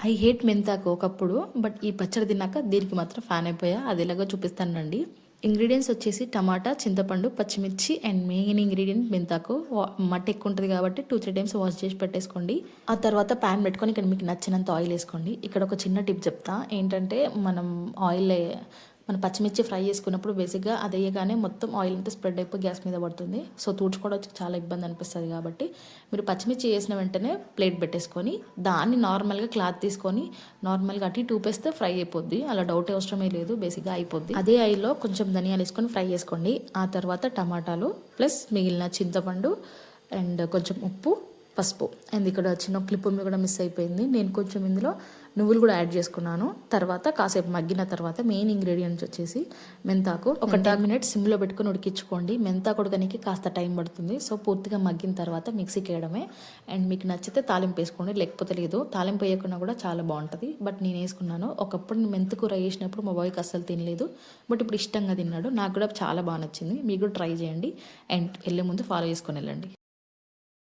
I hate మెంతాకు ఒకప్పుడు, but ఈ పచ్చడి తిన్నాక దీనికి మాత్రం ఫ్యాన్ అయిపోయా. అది ఎలాగో చూపిస్తానండి. ఇంగ్రీడియంట్స్ వచ్చేసి టమాటా, చింతపండు, పచ్చిమిర్చి అండ్ మెయిన్ ఇంగ్రీడియంట్ మెంతాకు. మట్టి ఎక్కువ ఉంటుంది కాబట్టి 2-3 టైమ్స్ వాష్ చేసి పెట్టేసుకోండి. ఆ తర్వాత ప్యాన్ పెట్టుకొని ఇక్కడ మీకు నచ్చినంత ఆయిల్ వేసుకోండి. ఇక్కడ ఒక చిన్న టిప్ చెప్తా ఏంటంటే, మన పచ్చిమిర్చి ఫ్రై చేసుకున్నప్పుడు బేసిక్గా అది వేయగానే మొత్తం ఆయిల్ అంతా స్ప్రెడ్ అయిపోయి గ్యాస్ మీద పడుతుంది. సో తుడుచుకోవడానికి చాలా ఇబ్బంది అనిపిస్తుంది కాబట్టి మీరు పచ్చిమిర్చి వేసిన వెంటనే ప్లేట్ పెట్టేసుకొని దాన్ని నార్మల్గా క్లాత్ తీసుకొని నార్మల్గా అటు ఇటు ఊపేస్తే ఫ్రై అయిపోద్ది. అలా డౌట్ అవసరమే లేదు, బేసిక్గా అయిపోద్ది. అదే ఆయిల్లో కొంచెం ధనియాలు వేసుకొని ఫ్రై చేసుకోండి. ఆ తర్వాత టమాటాలు ప్లస్ మిగిలిన చింతపండు అండ్ కొంచెం ఉప్పు, పసుపు. అండ్ ఇక్కడ చిన్న క్లిప్ కూడా మిస్ అయిపోయింది. నేను కొంచెం ఇందులో నువ్వులు కూడా యాడ్ చేసుకున్నాను. తర్వాత కాసేపు మగ్గిన తర్వాత మెయిన్ ఇంగ్రీడియంట్స్ వచ్చేసి మెంతాకు. ఒక 10 మినిట్స్ సిమ్లో పెట్టుకుని ఉడికించుకోండి. మెంతాకు ఉడకడానికి కాస్త టైం పడుతుంది. సో పూర్తిగా మగ్గిన తర్వాత మిక్సీకి వేయడమే. అండ్ మీకు నచ్చితే తాలింపు వేసుకోండి, లేకపోతే లేదు. తాలింపు వేయకుండా కూడా చాలా బాగుంటుంది, బట్ నేను వేసుకున్నాను. ఒకప్పుడు మెంతికూర వేసినప్పుడు మా బాయ్కి అస్సలు తినలేదు, బట్ ఇప్పుడు ఇష్టంగా తిన్నాడు. నాకు కూడా చాలా బాగా నచ్చింది. మీకు కూడా ట్రై చేయండి అండ్ వెళ్ళే ముందు ఫాలో చేసుకొని వెళ్ళండి.